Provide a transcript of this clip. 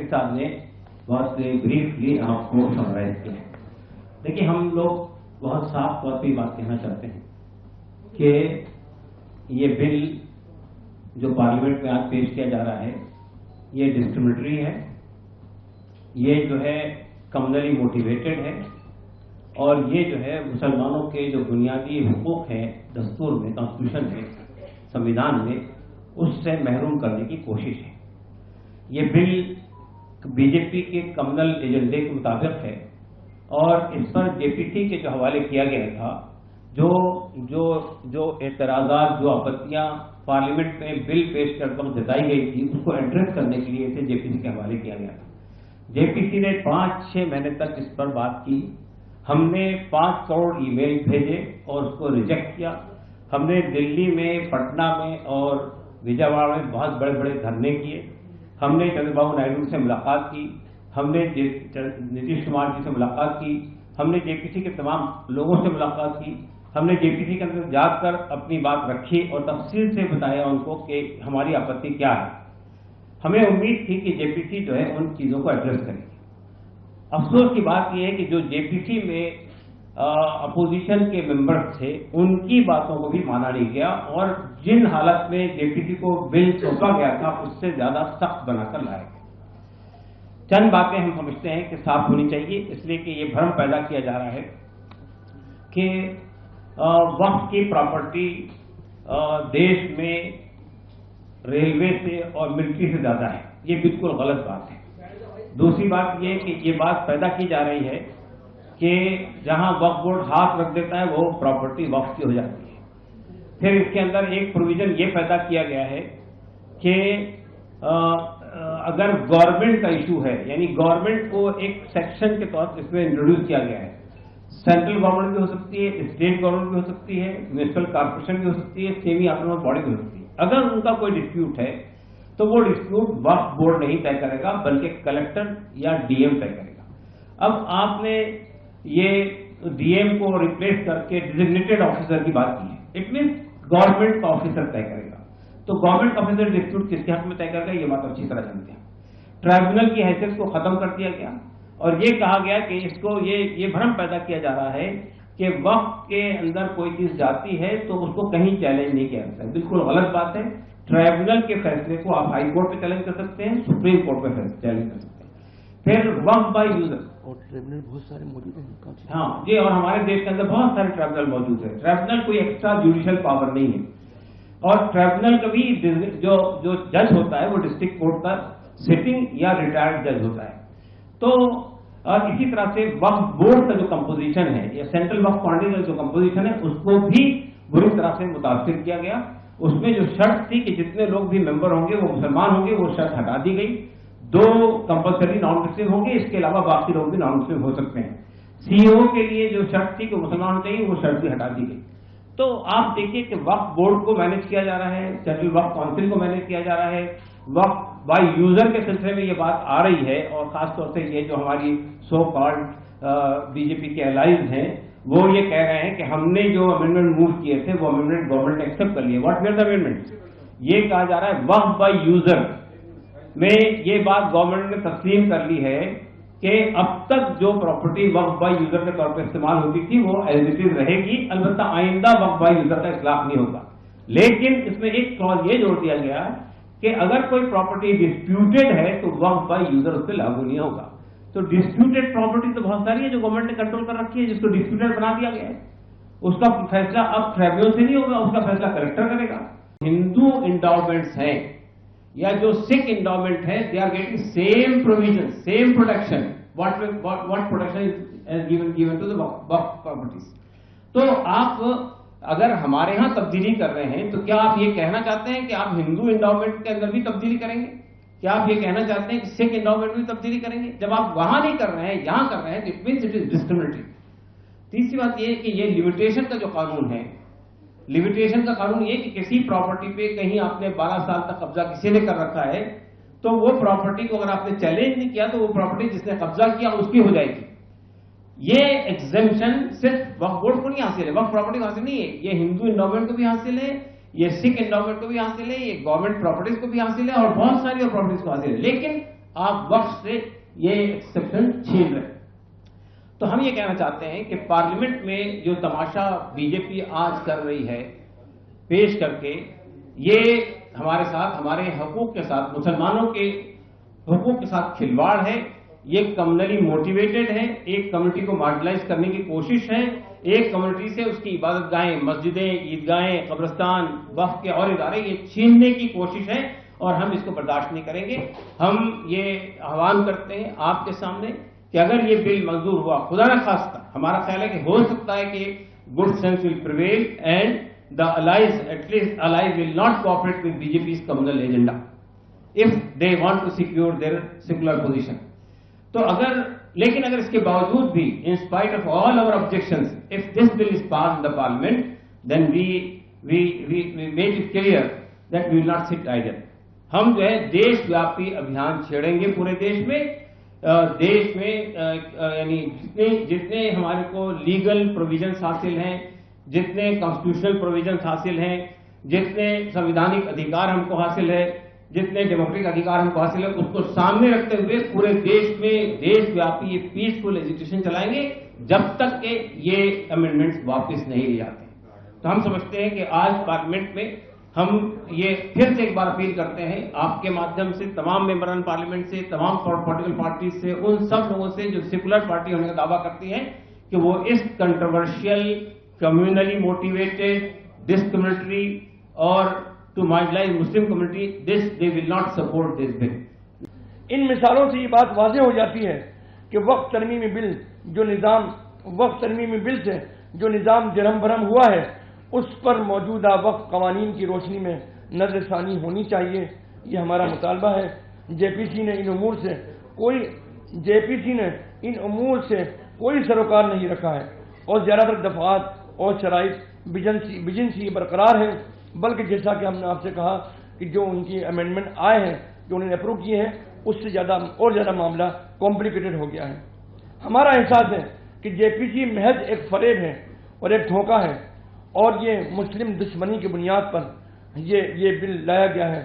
حفیظ صاحب نے بہت بریفلی آپ کو سمرائز کیا ہے. دیکھیے ہم لوگ بہت صاف طور پہ بات کہنا چاہتے ہیں کہ یہ بل جو پارلیمنٹ میں آج پیش کیا جا رہا ہے یہ ڈسکریمنیٹری ہے, یہ جو ہے کمیونلی موٹیویٹڈ ہے, اور یہ جو ہے مسلمانوں کے جو بنیادی حقوق ہیں دستور میں, کانسٹیٹیوشن میں, سنویدھان میں, اس سے محروم کرنے کی کوشش ہے. یہ بل بی جے پی کے کمیونل ایجنڈے کے مطابق ہے, اور اس پر جے پی سی کے جو حوالے کیا گیا تھا, جو اعتراضات, جو آپتیاں پارلیمنٹ میں بل پیش کرتے وقت جتائی گئی تھی, اس کو ایڈریس کرنے کے لیے اسے جے پی سی کے حوالے کیا گیا تھا. جے پی سی نے 5-6 مہینے تک اس پر بات کی. ہم نے 5 کروڑ ای میل بھیجے اور اس کو ریجیکٹ کیا. ہم نے دلی میں, پٹنہ میں اور وجے واڑہ میں بہت بڑے بڑے دھرنے کیے. ہم نے چندر بابو نائیڈو سے ملاقات کی, ہم نے نتیش کمار جی سے ملاقات کی, ہم نے جے پی سی کے تمام لوگوں سے ملاقات کی. ہم نے جے پی سی کے اندر جا کر اپنی بات رکھی اور تفصیل سے بتایا ان کو کہ ہماری آپتی کیا ہے. ہمیں امید تھی کہ جے پی سی جو ہے ان چیزوں کو ایڈریس کرے گی. افسوس کی بات یہ ہے کہ جو جے پی سی میں اپوزیشن کے ممبرز تھے ان کی باتوں کو بھی مانا نہیں گیا, اور جن حالت میں جے پی سی کو بل سونپا گیا تھا اس سے زیادہ سخت بنا کر لایا گیا. چند باتیں ہم سمجھتے ہیں کہ صاف ہونی چاہیے, اس لیے کہ یہ بھرم پیدا کیا جا رہا ہے کہ وقف کی پراپرٹی دیش میں ریلوے سے اور ملٹری سے زیادہ ہے. یہ بالکل غلط بات ہے. دوسری بات یہ کہ یہ بات پیدا کی جا رہی ہے کہ جہاں وقف بورڈ ہاتھ رکھ دیتا ہے وہ پراپرٹی وقف کی ہو جاتی ہے. پھر اس کے اندر ایک پروویژن یہ پیدا کیا گیا ہے کہ اگر گورنمنٹ کا ایشو ہے, یعنی گورنمنٹ کو ایک سیکشن کے طور پر اس میں انٹروڈیوس کیا گیا ہے. سینٹرل گورنمنٹ بھی ہو سکتی ہے, اسٹیٹ گورنمنٹ بھی ہو سکتی ہے, میونسپل کارپوریشن بھی ہو سکتی ہے, سیمی آٹونومس باڈی بھی ہو سکتی ہے. اگر ان کا کوئی ڈسپیوٹ ہے تو وہ ڈسپیوٹ وقف بورڈ نہیں طے کرے گا بلکہ کلیکٹر یا ڈی ایم طے کرے گا. اب آپ نے یہ ڈی ایم کو ریپلیس کر کے ڈیزگنیٹڈ آفیسر کی بات کی ہے. اٹ مینس گورنمنٹ کا آفیسر طے کرے گا. تو گورنمنٹ آفیسر ڈسپیوٹ کس کے حق میں طے کرے گا, یہ بات اچھی طرح جانتے ہیں. ٹرائبونل کی حیثیت کو ختم کر دیا گیا, اور یہ کہا گیا کہ اس کو یہ بھرم پیدا کیا جا رہا ہے کہ وقف کے اندر کوئی چیز جاتی ہے تو اس کو کہیں چیلنج نہیں کیا جاتا ہے. بالکل غلط بات ہے. ٹرائبونل کے فیصلے کو آپ ہائی کورٹ پہ چیلنج کر سکتے ہیں, سپریم کورٹ پہ چیلنج کر سکتے ہیں. پھر وقف بائی یوزر, اور ٹرائبونل بہت سارے موجود ہیں. ہاں جی, اور ہمارے دیش کے اندر بہت سارے ٹرائبونل موجود ہیں. ٹرائبونل کوئی ایکسٹرا جوڈیشل پاور نہیں ہے, اور ٹرائبونل کا بھی جو جج ہوتا ہے وہ ڈسٹرکٹ کورٹ کا سٹنگ یا ریٹائرڈ جج ہوتا ہے. تو اور اسی طرح سے وقف بورڈ کا جو کمپوزیشن ہے یا سینٹرل وقف فنڈ کا جو کمپوزیشن ہے اس کو بھی بری طرح سے متاثر کیا گیا. اس میں جو شرط تھی کہ جتنے لوگ بھی ممبر ہوں گے وہ مسلمان ہوں گے, وہ شرط ہٹا دی گئی. 2 کمپلسری نان مسلم ہوں گے, اس کے علاوہ باقی لوگ بھی نان مسلم ہو سکتے ہیں. سی او کے لیے جو شرط تھی کہ مسلمان ہونا چاہیے وہ شرط بھی ہٹا دی گئی. تو آپ دیکھیے کہ وقف بورڈ کو مینج کیا جا رہا ہے, سینٹرل وقف کونسل کو مینج کیا جا رہا ہے. وقف بائی یوزر کے سلسلے میں یہ بات آ رہی ہے, اور خاص طور سے یہ جو ہماری سو کالڈ بی جے پی کے الائز ہیں وہ یہ کہہ رہے ہیں کہ ہم نے جو امینڈمنٹ موو کیے تھے وہ امینڈمنٹ گورنمنٹ نے ایکسپٹ کر لیے. What where the amendment? یہ کہا جا رہا ہے وقف بائی یوزر میں یہ بات گورنمنٹ نے تسلیم کر لی ہے کہ اب تک جو پراپرٹی وقف بائی یوزر کے طور پہ استعمال ہوتی تھی وہ ایز اٹ از رہے گی. البتہ آئندہ وقف بائی یوزر کا اطلاق نہیں ہوگا. لیکن اس میں ایک کلوز یہ جوڑ دیا گیا کہ اگر کوئی پراپرٹی ڈسپیوٹڈ ہے تو وقف بائی یوزر اس پہ لاگو نہیں ہوگا. تو ڈسپیوٹڈ پراپرٹی تو بہت ساری ہے جو گورنمنٹ نے کنٹرول کر رکھی ہے, جس کو ڈسپیوٹڈ بنا دیا گیا ہے. اس کا فیصلہ اب ٹریبیونل سے نہیں ہوگا, اس کا فیصلہ کلیکٹر کرے گا. ہندو انڈاؤمنٹس ہیں یا جو سکھ انڈاؤمنٹ ہے, they are getting same provision, same protection. What protection is given to the waqf properties. تو آپ اگر ہمارے ہاں تبدیلی کر رہے ہیں تو کیا آپ یہ کہنا چاہتے ہیں کہ آپ ہندو انڈاؤمنٹ کے اندر بھی تبدیلی کریں گے؟ کیا آپ یہ کہنا چاہتے ہیں کہ سکھ انڈاؤمنٹ میں بھی تبدیلی کریں گے؟ جب آپ وہاں نہیں کر رہے ہیں یہاں کر رہے ہیں تو it means it is discriminatory. تیسری بات یہ کہ یہ لمیٹیشن کا جو قانون ہے, لمیٹیشن کا قانون یہ کہ کسی پراپرٹی پہ کہیں آپ نے 12 سال تک قبضہ کسی نے کر رکھا ہے تو وہ پراپرٹی کو اگر آپ نے چیلنج نہیں کیا تو وہ پراپرٹی جس نے قبضہ کیا اس کی ہو جائے گی. یہ ایگزمپشن صرف وقف بورڈ کو نہیں حاصل ہے, وقف پراپرٹی کو حاصل نہیں ہے, یہ ہندو انڈاؤمنٹ کو بھی حاصل ہے, یہ سکھ انڈاؤمنٹ کو بھی حاصل ہے, یہ گورنمنٹ پراپرٹیز کو بھی حاصل ہے, اور بہت ساری اور پراپرٹیز کو حاصل ہے. لیکن آپ وقت سے یہ ایکسیپشن چھین رہے ہیں۔ تو ہم یہ کہنا چاہتے ہیں کہ پارلیمنٹ میں جو تماشا بی جے پی آج کر رہی ہے پیش کر کے، یہ ہمارے ساتھ، ہمارے حقوق کے ساتھ، مسلمانوں کے حقوق کے ساتھ کھلواڑ ہے، یہ کمیونلی موٹیویٹڈ ہے، ایک کمیونٹی کو مارجنلائز کرنے کی کوشش ہے، ایک کمیونٹی سے اس کی عبادت گاہیں، مسجدیں، عیدگاہیں، قبرستان، وقف کے اور ادارے یہ چھیننے کی کوشش ہے، اور ہم اس کو برداشت نہیں کریں گے۔ ہم یہ آہوان کرتے ہیں آپ کے سامنے کہ اگر یہ بل منظور ہوا، خدا نہ خواستہ، ہمارا خیال ہے کہ ہو سکتا ہے کہ good sense will prevail and the allies, at least allies, will not cooperate with BJP's communal agenda if they want to secure their secular position. تو لیکن اگر اس کے باوجود بھی in spite of all our objections, if this bill is passed in the parliament, then we made it clear that we will not sit idle. ہم جو ہے دیش ویاپی ابھیان چھیڑیں گے پورے دیش میں، یعنی جتنے ہمارے کو لیگل پروویژنس حاصل ہیں، جتنے کانسٹیٹیوشنل پروویژنس حاصل ہیں، جتنے سنویدھانک ادھیکار ہم کو حاصل ہے، جتنے ڈیموکریٹک ادھیکار ہم کو حاصل ہے، اس کو سامنے رکھتے ہوئے پورے دیش میں دیش ویاپی یہ پیسفل ایجیٹیشن چلائیں گے جب تک کہ یہ امینڈمنٹس واپس نہیں لے جاتے۔ تو ہم سمجھتے ہیں کہ آج پارلیمنٹ میں ہم یہ پھر سے ایک بار اپیل کرتے ہیں آپ کے مادھیم سے، تمام ممبران پارلیمنٹ سے، تمام پولیٹیکل پارٹیز سے، ان سب لوگوں سے جو سیکولر پارٹی ہونے کا دعویٰ کرتی ہیں کہ وہ اس کنٹروورشیل، کمیونلی موٹیویٹڈ، ڈسکریمنیٹری اور to marginalise Muslim community, they will not support this bill۔ ان مثالوں سے یہ بات واضح ہو جاتی ہے کہ وقت ترمیمی بل سے جو نظام درہم برہم ہوا ہے، اس پر موجودہ وقت قوانین کی روشنی میں نظر ثانی ہونی چاہیے، یہ ہمارا مطالبہ ہے۔ جے پی سی نے ان امور سے کوئی سروکار نہیں رکھا ہے، اور زیادہ تر دفعات اور شرائط بجنسی برقرار ہیں، بلکہ جیسا کہ ہم نے آپ سے کہا کہ جو ان کی امینڈمنٹ آئے ہیں، جو انہوں نے اپروو کیے ہیں، اس سے زیادہ معاملہ کمپلیکیٹڈ ہو گیا ہے۔ ہمارا احساس ہے کہ جے پی سی محض ایک فریب ہے اور ایک دھوکہ ہے، اور یہ مسلم دشمنی کی بنیاد پر یہ بل لایا گیا ہے۔